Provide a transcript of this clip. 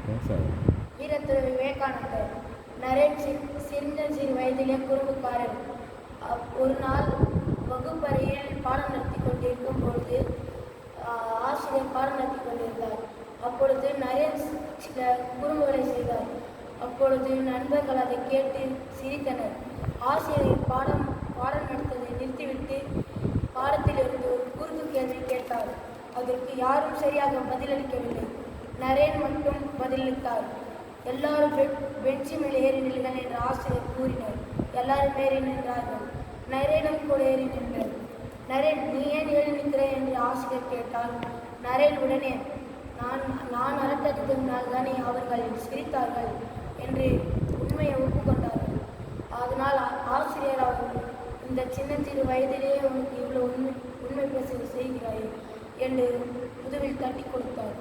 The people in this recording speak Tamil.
வீரத்துறவி விவேகானந்தர். நரேன் சிறு வயதிலே குறும்புக்காரர். ஒரு நாள் வகுப்பறையில் பாடம் நடத்தி கொண்டிருக்கும் பொழுது ஆசிரியர் பாடம் நடத்தி கொண்டிருந்தார். அப்பொழுது நரேன் சில குறும்புகளை செய்தார். அப்பொழுது நண்பர்கள் அதை கேட்டு சிரித்தனர். ஆசிரியர் பாடம் நடத்ததை நிறுத்திவிட்டு பாடத்தில் இருந்து ஒரு குறுக்கு கேள்வி கேட்டார். அதற்கு யாரும் சரியாக பதிலளிக்கவில்லை. நரேன் மட்டும் பதிலளித்தார். எல்லாரும் பெஞ்சு மேல் ஏறி நில்லுங்கள் என்று ஆசிரியர் கூறினார். எல்லாரும் ஏறி நின்றார்கள். நரேனும் கூட ஏறி நின்றார். நரேன், நீ ஏன் ஏறி நிற்கிறேன் என்று ஆசிரியர் கேட்டார். நரேன் உடனே, நான் அரட்டத்தினால் தானே அவர்கள் சிரித்தார்கள் என்று உண்மையை ஒப்புக்கொண்டார்கள். அதனால் ஆசிரியர் அவர்கள், இந்த சிறு வயதிலேயே உனக்கு இவ்வளவு உண்மை பேச செய்கிறாய் என்று முதுகில் தட்டி கொடுத்தார்.